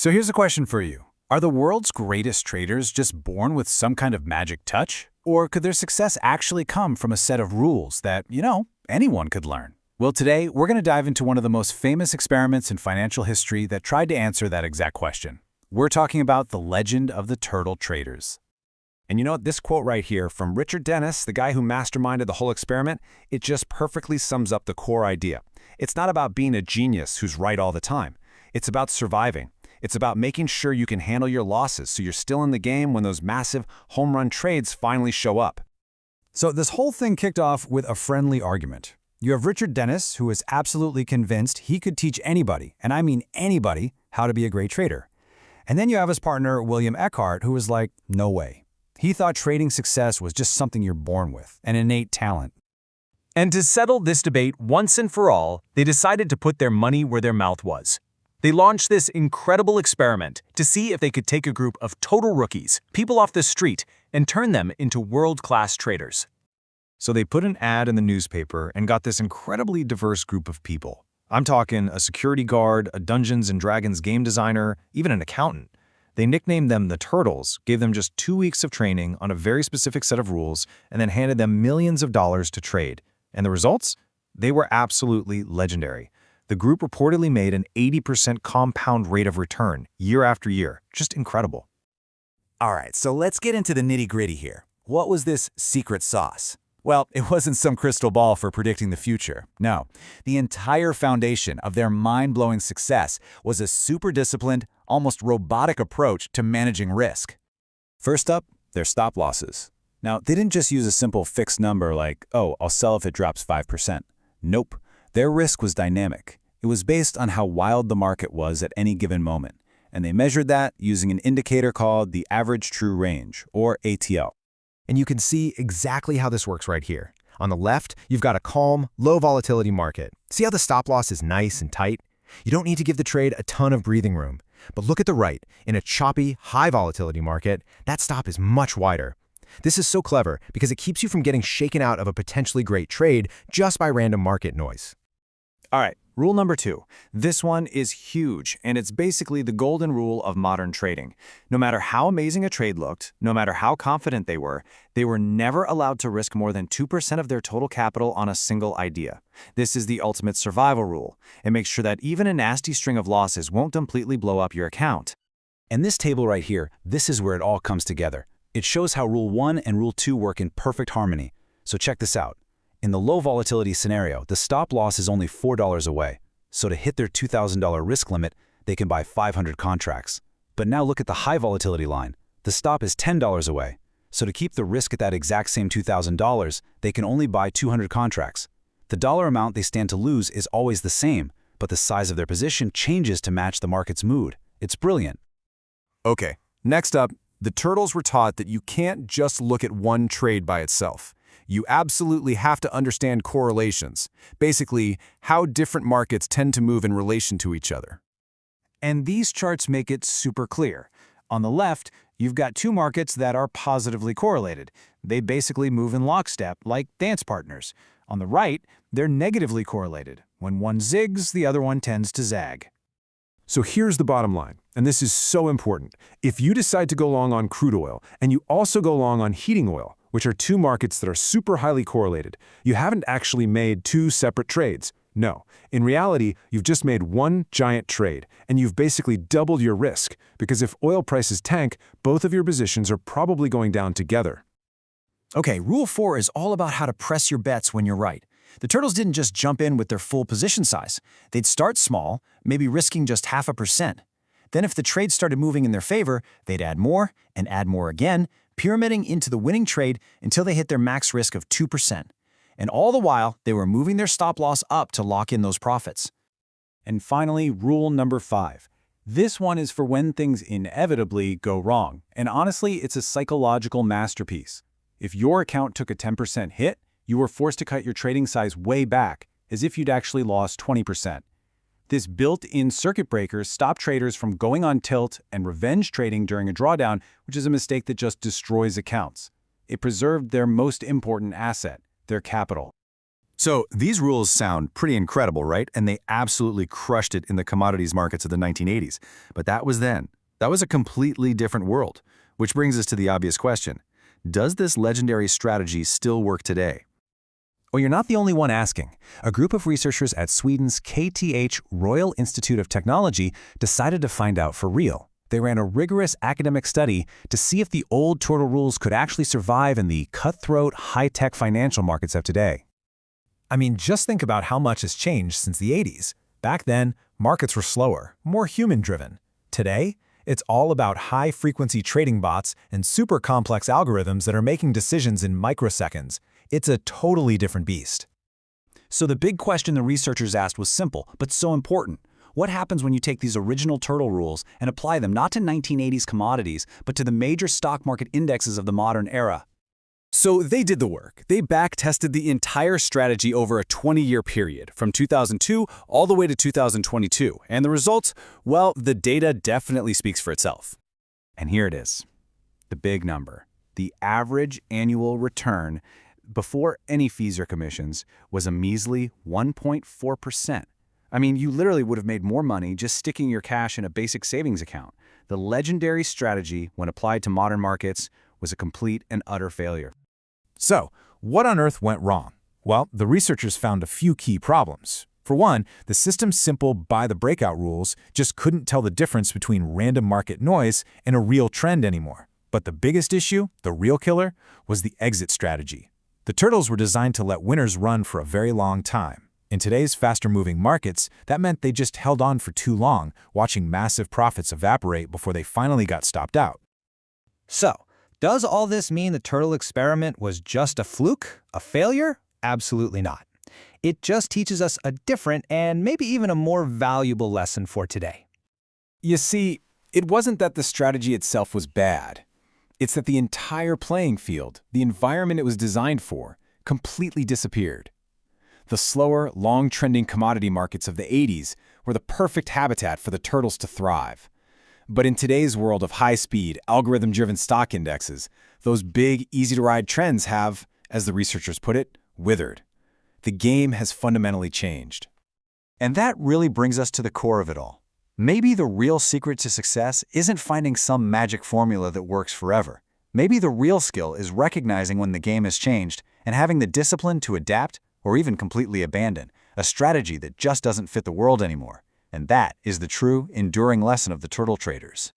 So here's a question for you. Are the world's greatest traders just born with some kind of magic touch? Or could their success actually come from a set of rules that, anyone could learn? Well, today, we're going to dive into one of the most famous experiments in financial history that tried to answer that exact question. We're talking about the legend of the turtle traders. And you know what? This quote right here from Richard Dennis, the guy who masterminded the whole experiment, it just perfectly sums up the core idea. It's not about being a genius who's right all the time. It's about surviving. It's about making sure you can handle your losses so you're still in the game when those massive home run trades finally show up. So this whole thing kicked off with a friendly argument. You have Richard Dennis, who is absolutely convinced he could teach anybody, and I mean anybody, how to be a great trader. And then you have his partner, William Eckhart, who was like, no way. He thought trading success was just something you're born with, an innate talent. And to settle this debate once and for all, they decided to put their money where their mouth was. They launched this incredible experiment to see if they could take a group of total rookies, people off the street, and turn them into world-class traders. So they put an ad in the newspaper and got this incredibly diverse group of people. I'm talking a security guard, a Dungeons & Dragons game designer, even an accountant. They nicknamed them the Turtles, gave them just 2 weeks of training on a very specific set of rules, and then handed them millions of dollars to trade. And the results? They were absolutely legendary. The group reportedly made an 80% compound rate of return year after year. Just incredible. All right, so let's get into the nitty-gritty here. What was this secret sauce? Well, it wasn't some crystal ball for predicting the future. No, the entire foundation of their mind-blowing success was a super disciplined, almost robotic approach to managing risk. First up, their stop losses. Now, they didn't just use a simple fixed number like, oh, I'll sell if it drops 5%. Nope, their risk was dynamic. It was based on how wild the market was at any given moment, and they measured that using an indicator called the average true range, or ATL. And you can see exactly how this works right here. On the left, you've got a calm, low volatility market. See how the stop loss is nice and tight? You don't need to give the trade a ton of breathing room. But look at the right. In a choppy, high volatility market, that stop is much wider. This is so clever because it keeps you from getting shaken out of a potentially great trade just by random market noise. All right, rule number 2. This one is huge, and it's basically the golden rule of modern trading. No matter how amazing a trade looked, no matter how confident they were never allowed to risk more than 2% of their total capital on a single idea. This is the ultimate survival rule. It makes sure that even a nasty string of losses won't completely blow up your account. And this table right here, this is where it all comes together. It shows how Rule 1 and Rule 2 work in perfect harmony. So check this out. In the low volatility scenario, the stop loss is only $4 away. So to hit their $2,000 risk limit, they can buy 500 contracts. But now look at the high volatility line. The stop is $10 away. So to keep the risk at that exact same $2,000, they can only buy 200 contracts. The dollar amount they stand to lose is always the same, but the size of their position changes to match the market's mood. It's brilliant. Okay, next up, the Turtles were taught that you can't just look at one trade by itself. You absolutely have to understand correlations, basically how different markets tend to move in relation to each other. And these charts make it super clear. On the left, you've got two markets that are positively correlated. They basically move in lockstep, like dance partners. On the right, they're negatively correlated. When one zigs, the other one tends to zag. So here's the bottom line, and this is so important. If you decide to go long on crude oil, and you also go long on heating oil, which are two markets that are super highly correlated, you haven't actually made two separate trades. No, in reality, you've just made one giant trade, and you've basically doubled your risk, because if oil prices tank, both of your positions are probably going down together. Okay, Rule 4 is all about how to press your bets when you're right. The Turtles didn't just jump in with their full position size. They'd start small, maybe risking just 0.5%. Then if the trade started moving in their favor, they'd add more and add more again, pyramiding into the winning trade until they hit their max risk of 2%. And all the while, they were moving their stop loss up to lock in those profits. And finally, rule number 5. This one is for when things inevitably go wrong. And honestly, it's a psychological masterpiece. If your account took a 10% hit, you were forced to cut your trading size way back, as if you'd actually lost 20%. This built-in circuit breaker stopped traders from going on tilt and revenge trading during a drawdown, which is a mistake that just destroys accounts. It preserved their most important asset, their capital. So these rules sound pretty incredible, right? And they absolutely crushed it in the commodities markets of the 1980s. But that was then. That was a completely different world. Which brings us to the obvious question. Does this legendary strategy still work today? Well, you're not the only one asking. A group of researchers at Sweden's KTH Royal Institute of Technology decided to find out for real. They ran a rigorous academic study to see if the old turtle rules could actually survive in the cutthroat, high-tech financial markets of today. I mean, just think about how much has changed since the 80s. Back then, markets were slower, more human-driven. Today, it's all about high-frequency trading bots and super complex algorithms that are making decisions in microseconds. It's a totally different beast. So the big question the researchers asked was simple, but so important. What happens when you take these original turtle rules and apply them not to 1980s commodities, but to the major stock market indexes of the modern era? So they did the work. They back-tested the entire strategy over a 20-year period, from 2002 all the way to 2022. And the results? Well, the data definitely speaks for itself. And here it is, the big number. The average annual return before any fees or commissions was a measly 1.4%. I mean, you literally would have made more money just sticking your cash in a basic savings account. The legendary strategy, when applied to modern markets, was a complete and utter failure. So, what on earth went wrong? Well, the researchers found a few key problems. For one, the system's simple buy-the-breakout rules just couldn't tell the difference between random market noise and a real trend anymore. But the biggest issue, the real killer, was the exit strategy. The turtles were designed to let winners run for a very long time. In today's faster-moving markets, that meant they just held on for too long, watching massive profits evaporate before they finally got stopped out. So, does all this mean the turtle experiment was just a fluke, a failure? Absolutely not. It just teaches us a different and maybe even a more valuable lesson for today. You see, it wasn't that the strategy itself was bad. It's that the entire playing field, the environment it was designed for, completely disappeared. The slower, long-trending commodity markets of the 80s were the perfect habitat for the turtles to thrive. But in today's world of high-speed, algorithm-driven stock indexes, those big, easy-to-ride trends have, as the researchers put it, withered. The game has fundamentally changed. And that really brings us to the core of it all. Maybe the real secret to success isn't finding some magic formula that works forever. Maybe the real skill is recognizing when the game has changed and having the discipline to adapt or even completely abandon a strategy that just doesn't fit the world anymore. And that is the true, enduring lesson of the turtle traders.